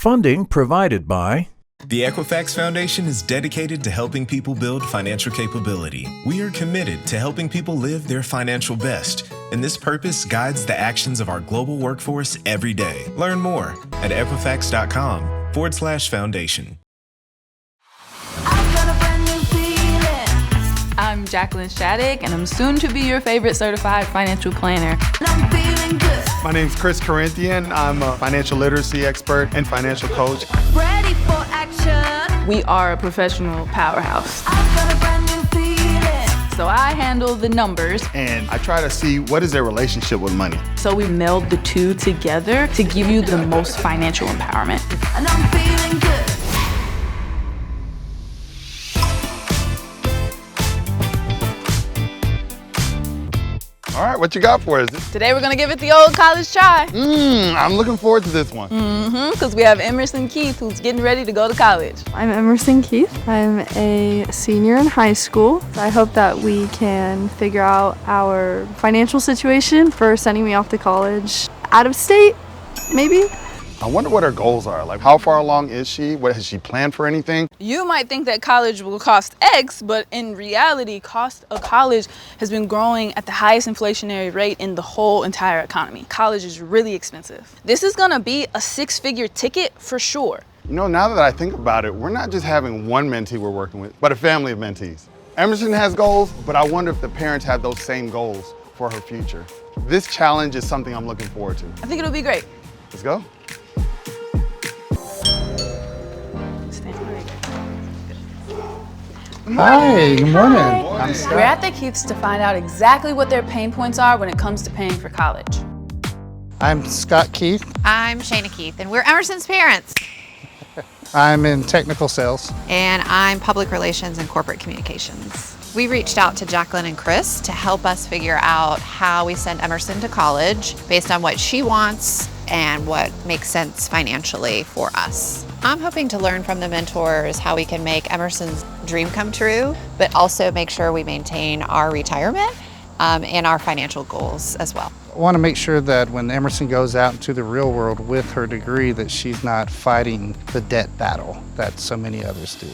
Funding provided by The Equifax Foundation is dedicated to helping people build financial capability. We are committed to helping people live their financial best, and this purpose guides the actions of our global workforce every day. Learn more at Equifax.com/foundation. I'm Jacqueline Shattuck, and I'm soon to be your favorite certified financial planner. My name's Chris Corinthian. I'm a financial literacy expert and financial coach. Ready for action. We are a professional powerhouse. I've got a brand new feeling. So I handle the numbers. And I try to see what is their relationship with money. So we meld the two together to give you the most financial empowerment. And I'm feeling good. All right, what you got for us? Today we're gonna give it the old college try. I'm looking forward to this one. Because we have Emerson Keith, who's getting ready to go to college. I'm Emerson Keith. I'm a senior in high school. I hope that we can figure out our financial situation for sending me off to college. Out of state, maybe? I wonder what her goals are. Like, how far along is she? What, has she planned for anything? You might think that college will cost X, but in reality, cost of college has been growing at the highest inflationary rate in the whole entire economy. College is really expensive. This is gonna be a six-figure ticket for sure. You know, now that I think about it, we're not just having one mentee we're working with, but a family of mentees. Emerson has goals, but I wonder if the parents have those same goals for her future. This challenge is something I'm looking forward to. I think it'll be great. Let's go. Hi, good morning. I'm We're Scott. at the Keiths to find out exactly what their pain points are when it comes to paying for college. I'm Scott Keith. I'm Shayna Keith, and we're Emerson's parents. I'm in technical sales. And I'm public relations and corporate communications. We reached out to Jacqueline and Chris to help us figure out how we send Emerson to college based on what she wants and what makes sense financially for us. I'm hoping to learn from the mentors how we can make Emerson's dream come true, but also make sure we maintain our retirement and our financial goals as well. I want to make sure that when Emerson goes out into the real world with her degree, that she's not fighting the debt battle that so many others do.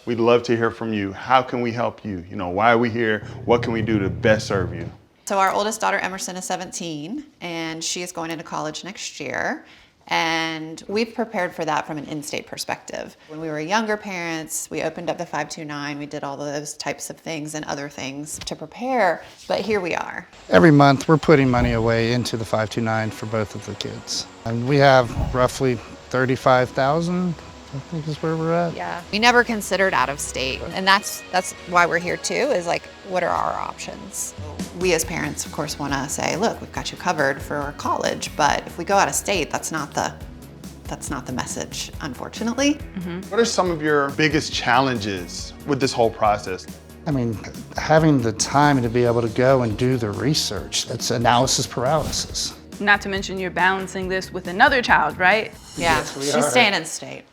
We'd love to hear from you. How can we help you? You know, why are we here? What can we do to best serve you? So our oldest daughter, Emerson, is 17, and she is going into college next year. And we've prepared for that from an in-state perspective. When we were younger parents, we opened up the 529, we did all of those types of things and other things to prepare, but here we are. Every month, we're putting money away into the 529 for both of the kids. And we have roughly 35,000, I think is where we're at. Yeah, we never considered out of state, and that's why we're here too, is like, what are our options? We as parents, of course, want to say, look, we've got you covered for college, but if we go out of state, that's not the message, unfortunately. What are some of your biggest challenges with this whole process? I mean, having the time to be able to go and do the research, that's analysis paralysis. Not to mention you're balancing this with another child, right? Yeah, Yes, we she's are. staying in state.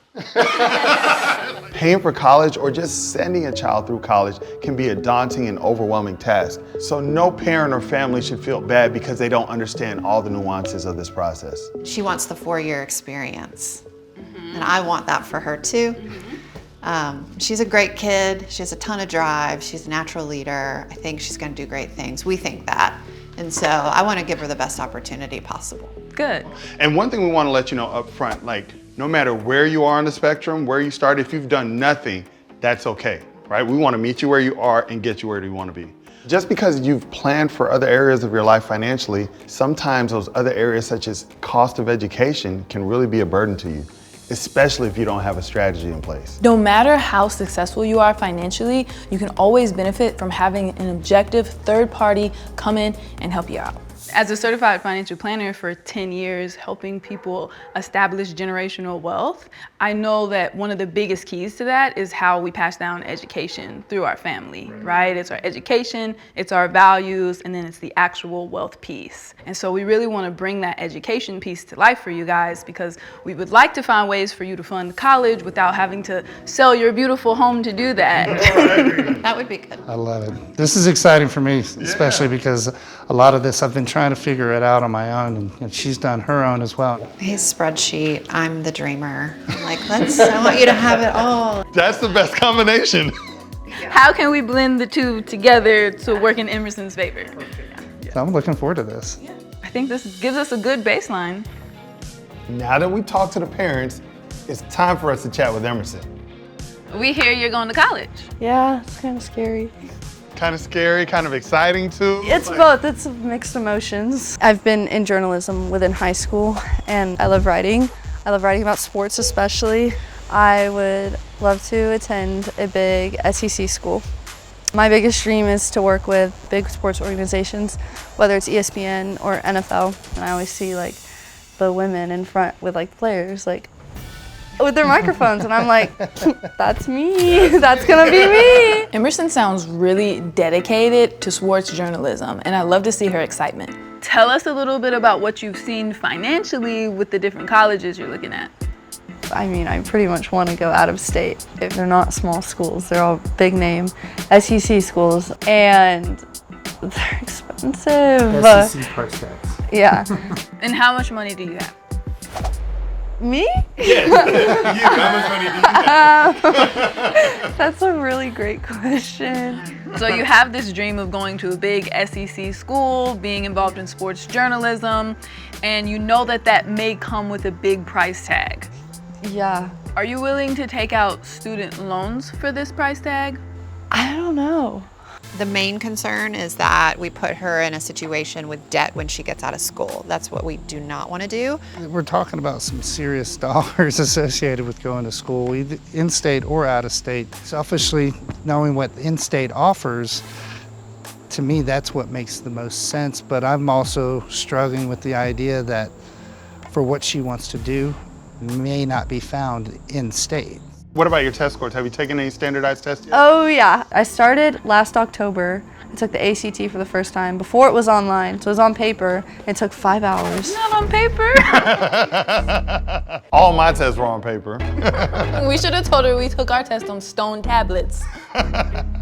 Paying for college or just sending a child through college can be a daunting and overwhelming task. So no parent or family should feel bad because they don't understand all the nuances of this process. She wants the 4-year experience, and I want that for her too. She's a great kid, she has a ton of drive, she's a natural leader. I think she's gonna do great things. We think that. And so I wanna give her the best opportunity possible. Good. And one thing we want to let you know up front, like, no matter where you are on the spectrum, where you start, if you've done nothing, that's okay, right? We want to meet you where you are and get you where you want to be. Just because you've planned for other areas of your life financially, sometimes those other areas such as cost of education can really be a burden to you, especially if you don't have a strategy in place. No matter how successful you are financially, you can always benefit from having an objective third party come in and help you out. As a certified financial planner for 10 years, helping people establish generational wealth, I know that one of the biggest keys to that is how we pass down education through our family, right? It's our education, it's our values, and then it's the actual wealth piece. And so we really want to bring that education piece to life for you guys, because we would like to find ways for you to fund college without having to sell your beautiful home to do that. That would be good. I love it. This is exciting for me, especially because a lot of this I've been trying to figure it out on my own, and she's done her own as well. His spreadsheet, I'm the dreamer. I'm like, I want you to have it all. That's the best combination. How can we blend the two together to work in Emerson's favor? So I'm looking forward to this. I think this gives us a good baseline. Now that we've talked to the parents, it's time for us to chat with Emerson. We hear you're going to college. Yeah, it's kind of scary. Kind of scary, kind of exciting too. It's both. It's mixed emotions. I've been in journalism within high school, and I love writing. I love writing about sports especially. I would love to attend a big SEC school. My biggest dream is to work with big sports organizations, whether it's ESPN or NFL. And I always see like the women in front with like players like with their microphones, and I'm like, that's me. That's gonna be me. Emerson sounds really dedicated to sports journalism, and I love to see her excitement. Tell us a little bit about what you've seen financially with the different colleges you're looking at. I mean, I pretty much want to go out of state. If they're not small schools, they're all big name SEC schools, and they're expensive. SEC price tags. Yeah. And how much money do you have? Me? That's a really great question. So you have this dream of going to a big SEC school, being involved in sports journalism, and you know that that may come with a big price tag. Yeah. Are you willing to take out student loans for this price tag? I don't know. The main concern is that we put her in a situation with debt when she gets out of school. That's what we do not want to do. We're talking about some serious dollars associated with going to school, either in-state or out-of-state. Selfishly, knowing what in-state offers, to me, that's what makes the most sense. But I'm also struggling with the idea that for what she wants to do may not be found in-state. What about your test scores? Have you taken any standardized tests yet? Oh yeah, I started last October. I took the ACT for the first time. Before it was online, so it was on paper. It took 5 hours. Not on paper. All my tests were on paper. We should have told her we took our test on stone tablets.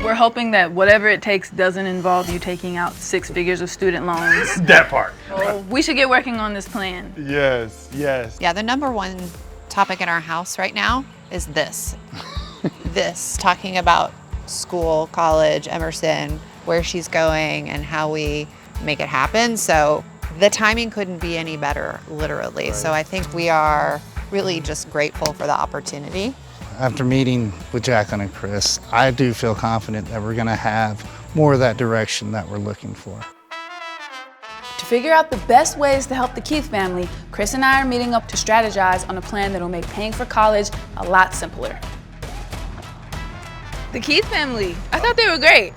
We're hoping that whatever it takes doesn't involve you taking out 6 figures of student loans. That part. So we should get working on this plan. Yes, yes. Yeah, the number one topic in our house right now is this. Talking about school, college, Emerson, where she's going and how we make it happen. So the timing couldn't be any better, literally. Right. So I think we are really just grateful for the opportunity. After meeting with Jacqueline and Chris, I do feel confident that we're gonna have more of that direction that we're looking for. To figure out the best ways to help the Keith family, Chris and I are meeting up to strategize on a plan that will make paying for college a lot simpler. The Keith family, I thought they were great.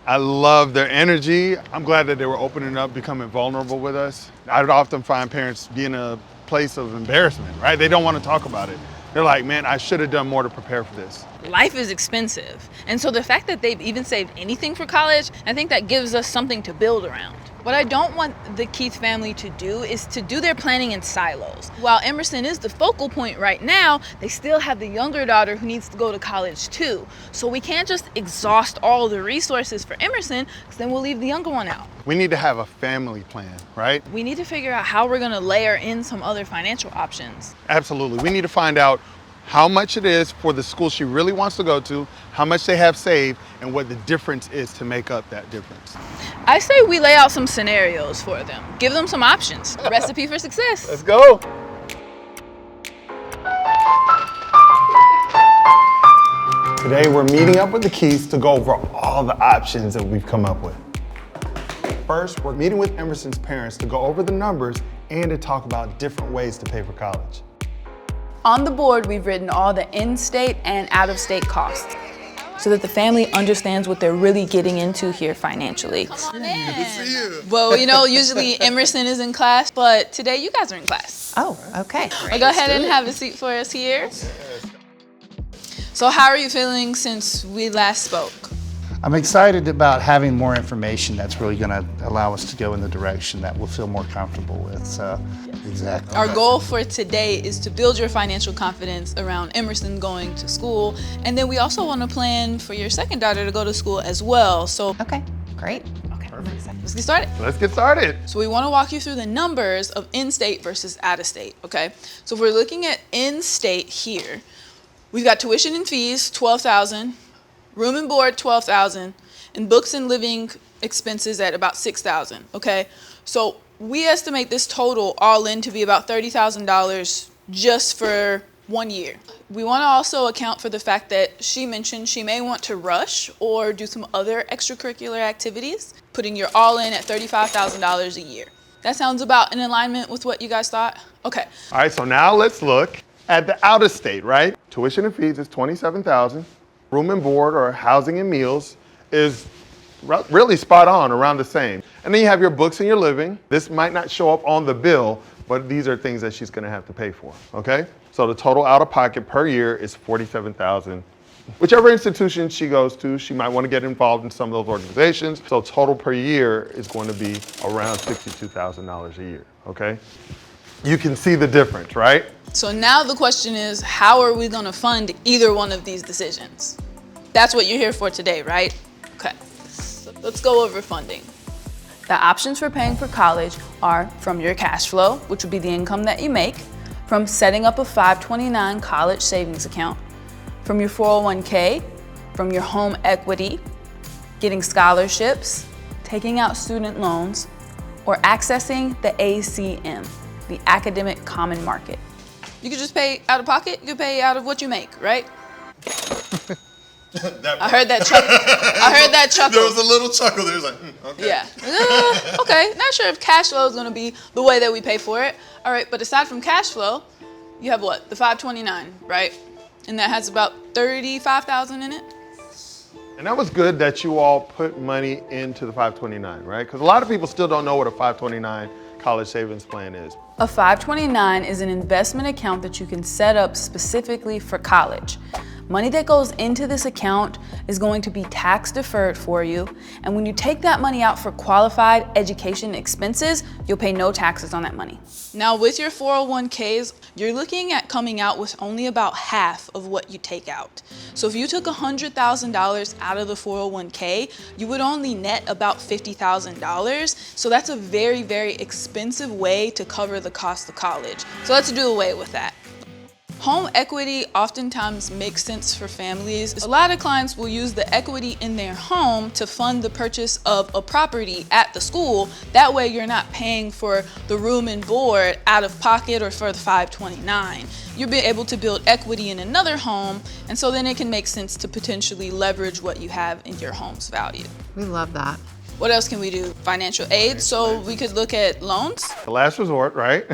I love their energy. I'm glad that they were opening up, becoming vulnerable with us. I'd often find parents be in a place of embarrassment, right? They don't want to talk about it. They're like, man, I should have done more to prepare for this. Life is expensive. And so the fact that they've even saved anything for college, I think that gives us something to build around. What I don't want the Keith family to do is to do their planning in silos. While Emerson is the focal point right now, they still have the younger daughter who needs to go to college too. So we can't just exhaust all the resources for Emerson, because then we'll leave the younger one out. We need to have a family plan, right? We need to figure out how we're gonna layer in some other financial options. Absolutely. We need to find out how much it is for the school she really wants to go to, how much they have saved, and what the difference is to make up that difference. I say we lay out some scenarios for them. Give them some options. A recipe for success. Let's go. Today we're meeting up with the Keiths to go over all the options that we've come up with. First, we're meeting with Emerson's parents to go over the numbers and to talk about different ways to pay for college. On the board, we've written all the in-state and out-of-state costs so that the family understands what they're really getting into here financially. Come on in. Good to see you. Well, you know, usually Emerson is in class, but today you guys are in class. Oh, okay. Well, go ahead and have a seat for us here. So how are you feeling since we last spoke? I'm excited about having more information that's really going to allow us to go in the direction that we'll feel more comfortable with. So, exactly. Our goal for today is to build your financial confidence around Emerson going to school. And then we also want to plan for your second daughter to go to school as well. So, Okay, great. okay, let's get started. Let's get started. So we want to walk you through the numbers of in-state versus out-of-state, okay? So if we're looking at in-state here, we've got tuition and fees, $12,000, room and board, $12,000, and books and living expenses at about $6,000, okay? So we estimate this total all in to be about $30,000 just for 1 year. We want to also account for the fact that she mentioned she may want to rush or do some other extracurricular activities, putting your all in at $35,000 a year. That sounds about in alignment with what you guys thought? Okay. All right, so now let's look at the out of state, right? Tuition and fees is $27,000. Room and board or housing and meals is really spot on, around the same. And then you have your books and your living. This might not show up on the bill, but these are things that she's gonna have to pay for, okay? So the total out of pocket per year is $47,000. Whichever institution she goes to, she might wanna get involved in some of those organizations. So total per year is going to be around $62,000 a year, okay? You can see the difference, right? So now the question is, how are we going to fund either one of these decisions? That's what you're here for today, right? Okay, so let's go over funding. The options for paying for college are from your cash flow, which would be the income that you make, from setting up a 529 college savings account, from your 401k, from your home equity, getting scholarships, taking out student loans, or accessing the ACM, the Academic Common Market. You could just pay out of pocket, you could pay out of what you make, right? I heard that chuckle. I heard that chuckle. There was a little chuckle there. It was like, okay. Yeah. Okay, not sure if cash flow is going to be the way that we pay for it. All right, but aside from cash flow, you have what? The 529, right? And that has about 35,000 in it. And that was good that you all put money into the 529, right? Because a lot of people still don't know what a 529 college savings plan is. A 529 is an investment account that you can set up specifically for college. Money that goes into this account is going to be tax deferred for you, and when you take that money out for qualified education expenses, you'll pay no taxes on that money. Now with your 401ks, you're looking at coming out with only about half of what you take out. So if you took $100,000 out of the 401k, you would only net about $50,000. So that's a very, very expensive way to cover the cost of college. So let's do away with that. Home equity oftentimes makes sense for families. A lot of clients will use the equity in their home to fund the purchase of a property at the school. That way you're not paying for the room and board out of pocket or for the 529. You'll be able to build equity in another home, and so then it can make sense to potentially leverage what you have in your home's value. We love that. What else can we do? Financial aid, so we could look at loans. The last resort, right?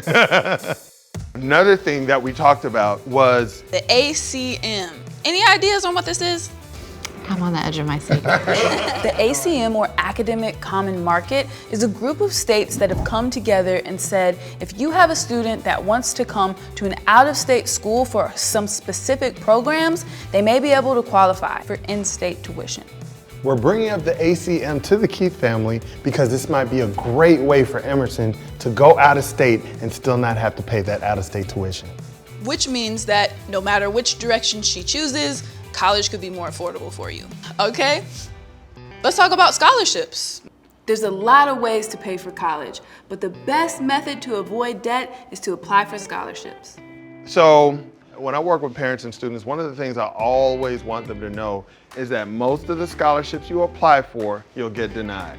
Another thing that we talked about was The ACM. Any ideas on what this is? I'm on the edge of my seat. The ACM, or Academic Common Market, is a group of states that have come together and said, if you have a student that wants to come to an out-of-state school for some specific programs, they may be able to qualify for in-state tuition. we're bringing up the ACM to the Keith family because this might be a great way for Emerson to go out of state and still not have to pay that out-of-state tuition. Which means that no matter which direction she chooses, college could be more affordable for you. Okay? Let's talk about scholarships. There's a lot of ways to pay for college, but the best method to avoid debt is to apply for scholarships. So when I work with parents and students, one of the things I always want them to know is that most of the scholarships you apply for, you'll get denied.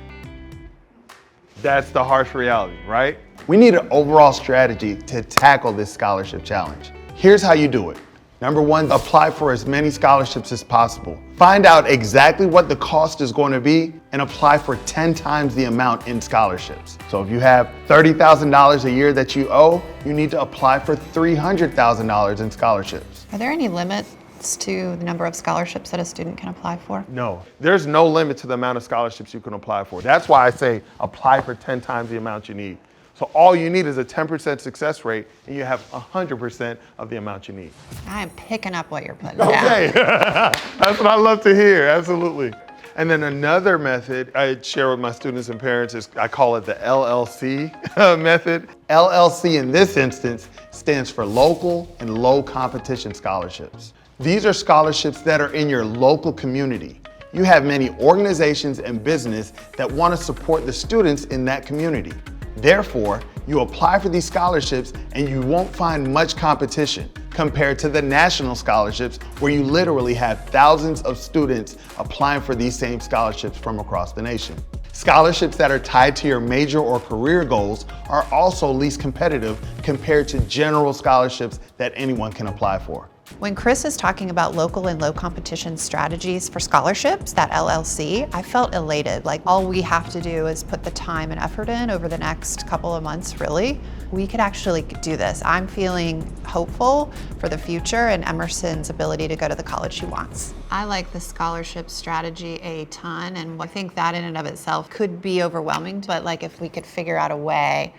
That's the harsh reality, right? We need an overall strategy to tackle this scholarship challenge. Here's how you do it. Number one, apply for as many scholarships as possible. Find out exactly what the cost is going to be and apply for 10 times the amount in scholarships. So if you have $30,000 a year that you owe, you need to apply for $300,000 in scholarships. Are there any limits to the number of scholarships that a student can apply for? No, there's no limit to the amount of scholarships you can apply for. That's why I say apply for 10 times the amount you need. So all you need is a 10% success rate and you have 100% of the amount you need. I am picking up what you're putting down. Okay, that's what I love to hear, absolutely. And then another method I share with my students and parents is I call it the LLC method. LLC in this instance stands for local and low competition scholarships. These are scholarships that are in your local community. You have many organizations and business that want to support the students in that community. Therefore, you apply for these scholarships and you won't find much competition compared to the national scholarships where you literally have thousands of students applying for these same scholarships from across the nation. Scholarships that are tied to your major or career goals are also least competitive compared to general scholarships that anyone can apply for. When Chris is talking about local and low competition strategies for scholarships, that LLC, I felt elated. Like all we have to do is put the time and effort in over the next couple of months, really. We could actually do this. I'm feeling hopeful for the future and Emerson's ability to go to the college she wants. I like the scholarship strategy a ton, and I think that in and of itself could be overwhelming, but like if we could figure out a way.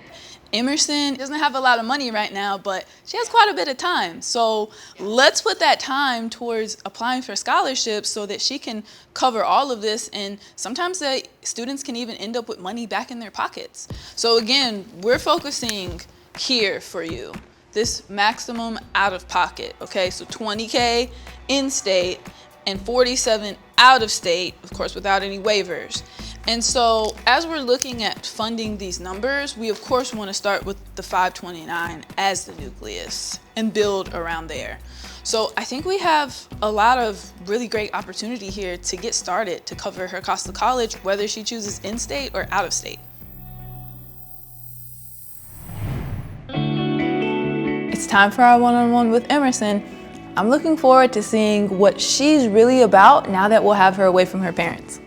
Emerson doesn't have a lot of money right now, but she has quite a bit of time. So let's put that time towards applying for scholarships so that she can cover all of this. And sometimes the students can even end up with money back in their pockets. So again, we're focusing here for you, this maximum out of pocket, okay? So 20K in-state and 47 out of state, of course, without any waivers. And so as we're looking at funding these numbers, we of course want to start with the 529 as the nucleus and build around there. So I think we have a lot of really great opportunity here to get started to cover her cost of college, whether she chooses in-state or out of state. It's time for our one-on-one with Emerson. I'm looking forward to seeing what she's really about now that we'll have her away from her parents.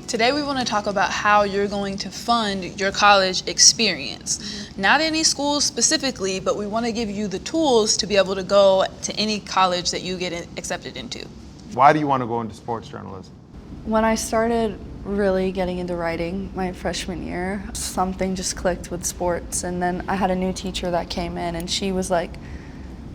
Today we want to talk about how you're going to fund your college experience. Not any schools specifically, but we want to give you the tools to be able to go to any college that you get accepted into. Why do you want to go into sports journalism? When I started really getting into writing my freshman year, something just clicked with sports, and then I had a new teacher that came in and she was like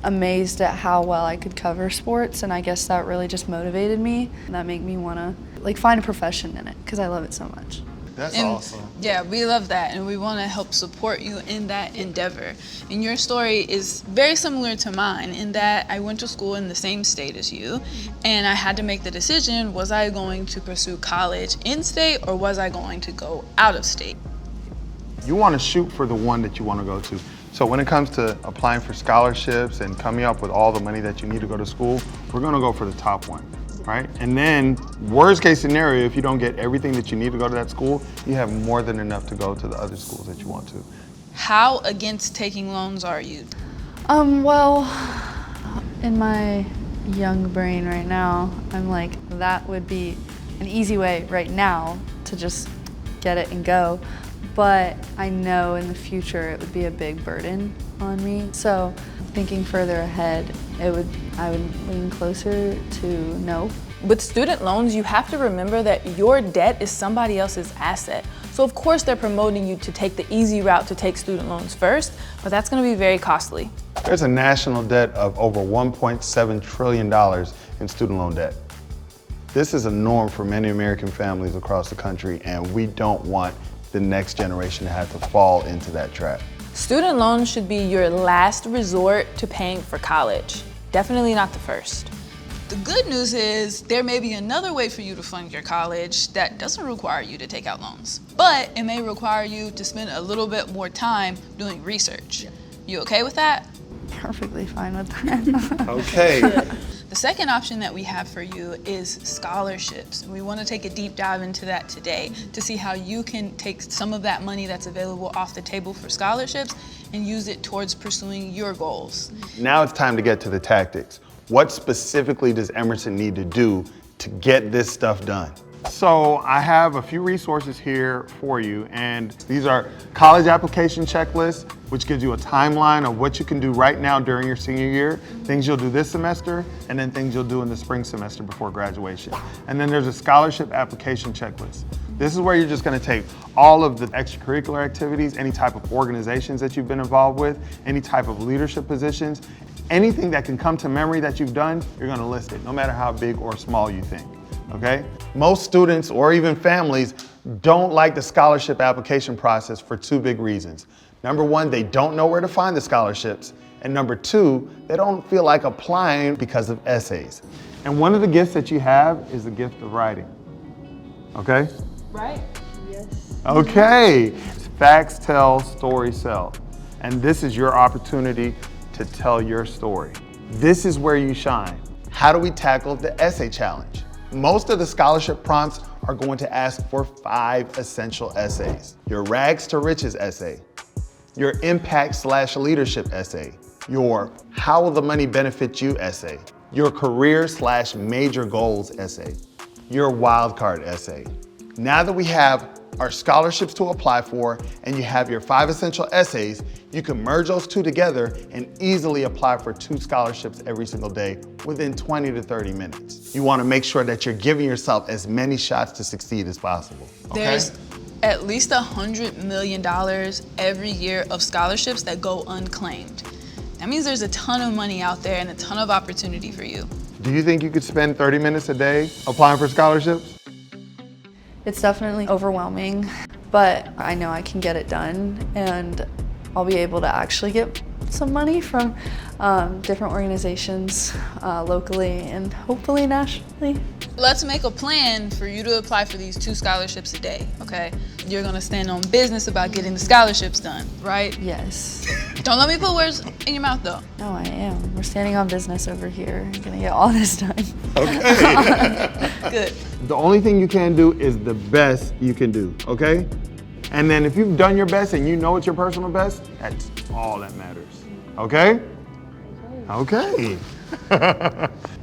amazed at how well I could cover sports, and I guess that really just motivated me. That made me want to find a profession in it because I love it so much. That's awesome. Yeah, we love that, and we want to help support you in that endeavor. And your story is very similar to mine in that I went to school in the same state as you, and I had to make the decision, was I going to pursue college in-state or was I going to go out of state? You want to shoot for the one that you want to go to. So when it comes to applying for scholarships and coming up with all the money that you need to go to school, we're going to go for the top one, right? And then worst case scenario, if you don't get everything that you need to go to that school, you have more than enough to go to the other schools that you want to. How against taking loans are you? Well, in my young brain right now, I'm like, that would be an easy way right now to just get it and go. But I know in the future it would be a big burden on me. So thinking further ahead, I would lean closer to no. With student loans, you have to remember that your debt is somebody else's asset. So of course they're promoting you to take the easy route to take student loans first, but that's going to be very costly. There's a national debt of over $1.7 trillion in student loan debt. This is a norm for many American families across the country, and we don't want the next generation to have to fall into that trap. Student loans should be your last resort to paying for college. Definitely not the first. The good news is there may be another way for you to fund your college that doesn't require you to take out loans, but it may require you to spend a little bit more time doing research. You okay with that? Perfectly fine with that. Okay. The second option that we have for you is scholarships. We want to take a deep dive into that today to see how you can take some of that money that's available off the table for scholarships and use it towards pursuing your goals. Now it's time to get to the tactics. What specifically does Emerson need to do to get this stuff done? So I have a few resources here for you, and these are college application checklists, which gives you a timeline of what you can do right now during your senior year, things you'll do this semester, and then things you'll do in the spring semester before graduation. And then there's a scholarship application checklist. This is where you're just going to take all of the extracurricular activities, any type of organizations that you've been involved with, any type of leadership positions, anything that can come to memory that you've done, you're going to list it, no matter how big or small you think. okay? Most students or even families don't like the scholarship application process for two big reasons. Number one, they don't know where to find the scholarships. And number two, they don't feel like applying because of essays. And one of the gifts that you have is the gift of writing, okay? Right? Yes. Okay, facts tell, stories sell. And this is your opportunity to tell your story. This is where you shine. How do we tackle the essay challenge? Most of the scholarship prompts are going to ask for 5 essential essays. Your rags to riches essay, your impact/leadership essay, your how will the money benefit you essay, your career/major goals essay, your wildcard essay. Now that we have our scholarships to apply for and you have your 5 essential essays, you can merge those 2 together and easily apply for 2 scholarships every single day within 20 to 30 minutes. You want to make sure that you're giving yourself as many shots to succeed as possible. Okay? There's at least $100 million every year of scholarships that go unclaimed. That means there's a ton of money out there and a ton of opportunity for you. Do you think you could spend 30 minutes a day applying for scholarships? It's definitely overwhelming, but I know I can get it done, and I'll be able to actually get some money from different organizations locally and hopefully nationally. Let's make a plan for you to apply for these 2 scholarships a day, okay? You're gonna stand on business about getting the scholarships done, right? Yes. Don't let me put words in your mouth though. No, I am. We're standing on business over here. I'm gonna get all this done. Okay. Good. The only thing you can do is the best you can do, okay? And then if you've done your best and you know it's your personal best, that's all that matters, okay? Okay.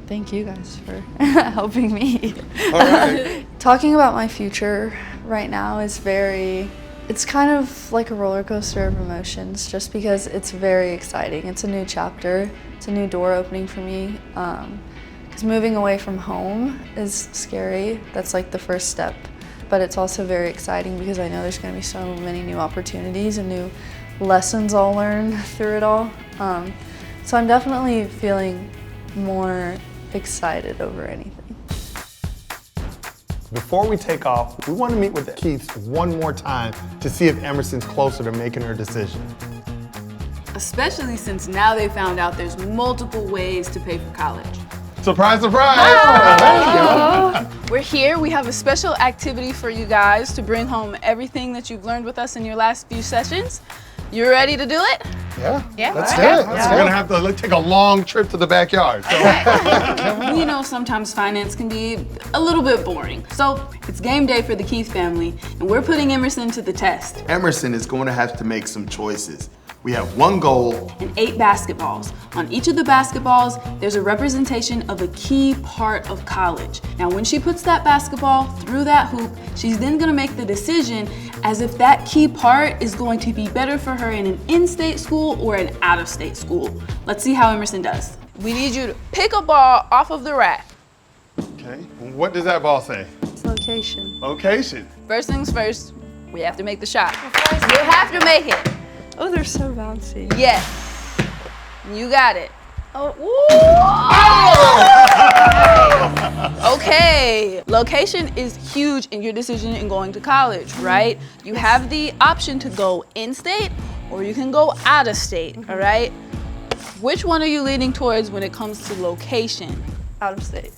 Thank you guys for helping me. All right. Talking about my future right now is it's kind of like a roller coaster of emotions just because it's very exciting. It's a new chapter. It's a new door opening for me. Because moving away from home is scary. That's like the first step. But it's also very exciting because I know there's going to be so many new opportunities and new lessons I'll learn through it all. So I'm definitely feeling more excited over anything. Before we take off, we want to meet with the Keiths one more time to see if Emerson's closer to making her decision. Especially since now they found out there's multiple ways to pay for college. Surprise, surprise! We're here, we have a special activity for you guys to bring home everything that you've learned with us in your last few sessions. You ready to do it? Yeah, let's do it. We're gonna have to take a long trip to the backyard. So. You know, sometimes finance can be a little bit boring. So it's game day for the Keith family, and we're putting Emerson to the test. Emerson is going to have to make some choices. We have one goal And 8 basketballs. On each of the basketballs, there's a representation of a key part of college. Now, when she puts that basketball through that hoop, she's then gonna make the decision as if that key part is going to be better for her in an in-state school or an out-of-state school. Let's see how Emerson does. We need you to pick a ball off of the rack. Okay, what does that ball say? It's location. Location. First things first, we have to make the shot. You have to make it. Oh, they're so bouncy. Yes. You got it. Oh. Okay. Location is huge in your decision in going to college, right? You have the option to go in-state or you can go out of state, all right? Which one are you leaning towards when it comes to location? Out of state.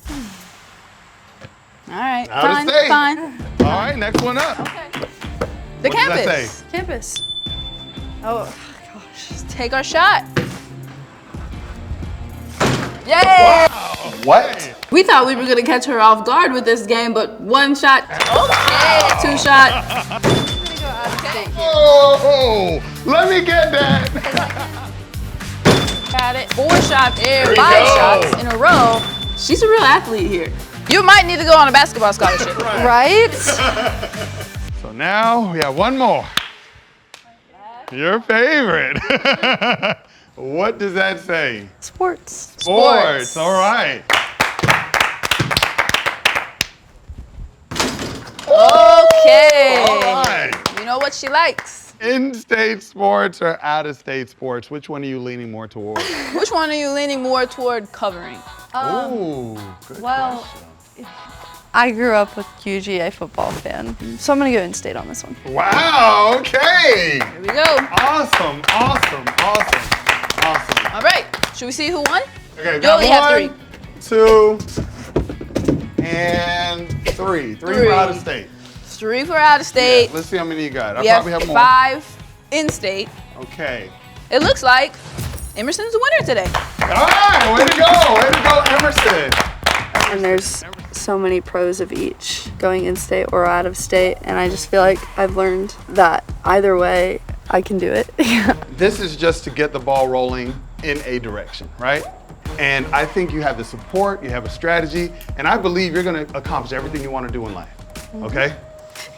All right, Out of fine, state. fine. All right, next one up. Okay. The What does campus. that say? Campus. Oh, gosh. Take our shot. Yay! What? We thought we were gonna catch her off guard with this game, but 1 shot. Okay, 2 shot. Oh, let me get that. Got it. 4 shots there, we 5 go. shots in a row. She's a real athlete here. You might need to go on a basketball scholarship. Right? So now we have one more. Your favorite. What does that say? Sports. Sports. All right. Okay. All right. You know what she likes. In-state sports or out-of-state sports? Which one are you leaning more toward? Which one are you leaning more toward covering? Ooh, good Well, question. I grew up with UGA football fan, so I'm gonna go in-state on this one. Wow, okay. Here we go. Awesome, awesome, awesome, awesome. All right, should we see who won? Okay, You got only have 1, 2, and 3. 3 for out of state. 3 for out of state. Let's see how many you got. I We probably have more. 5 in-state. Okay. It looks like Emerson's the winner today. All right, way to go. Way to go, Emerson. And there's so many pros of each, going in-state or out of state, and I just feel like I've learned that either way, I can do it. This is just to get the ball rolling in a direction, right? And I think you have the support, you have a strategy, and I believe you're gonna accomplish everything you wanna do in life, okay?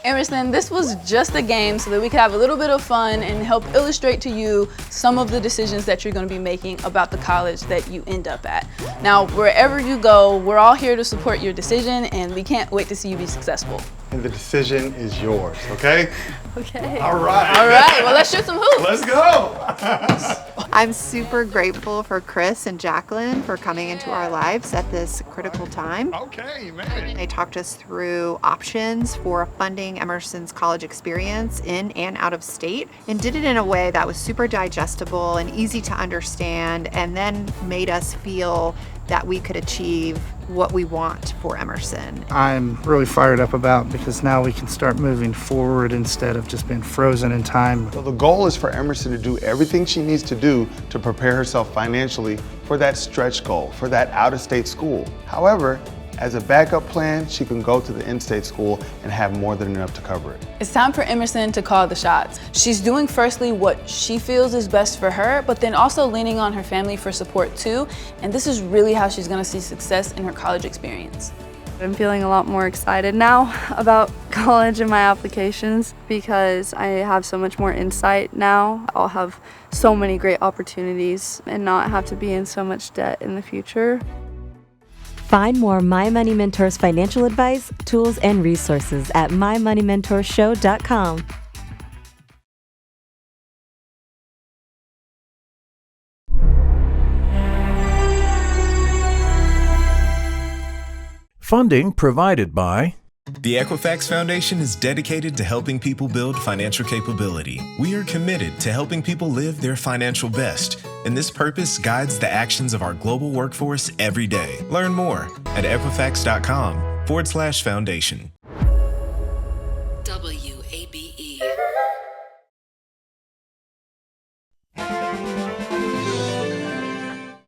Emerson, this was just a game so that we could have a little bit of fun and help illustrate to you some of the decisions that you're going to be making about the college that you end up at. Now, wherever you go, we're all here to support your decision, and we can't wait to see you be successful. And the decision is yours, okay? Okay. All right. All right, well, let's shoot some hoops. Let's go. I'm super grateful for Chris and Jacqueline for coming into our lives at this critical time. Okay, man. They talked us through options for funding Emerson's college experience in and out of state, and did it in a way that was super digestible and easy to understand, and then made us feel that we could achieve what we want for Emerson. I'm really fired up about because now we can start moving forward instead of just being frozen in time. So the goal is for Emerson to do everything she needs to do to prepare herself financially for that stretch goal, for that out-of-state school. However, as a backup plan, she can go to the in-state school and have more than enough to cover it. It's time for Emerson to call the shots. She's doing firstly what she feels is best for her, but then also leaning on her family for support too. And this is really how she's gonna see success in her college experience. I'm feeling a lot more excited now about college and my applications because I have so much more insight now. I'll have so many great opportunities and not have to be in so much debt in the future. Find more My Money Mentors financial advice, tools, and resources at mymoneymentorshow.com. Funding provided by The Equifax Foundation is dedicated to helping people build financial capability. We are committed to helping people live their financial best, and this purpose guides the actions of our global workforce every day. Learn more at equifax.com/foundation. W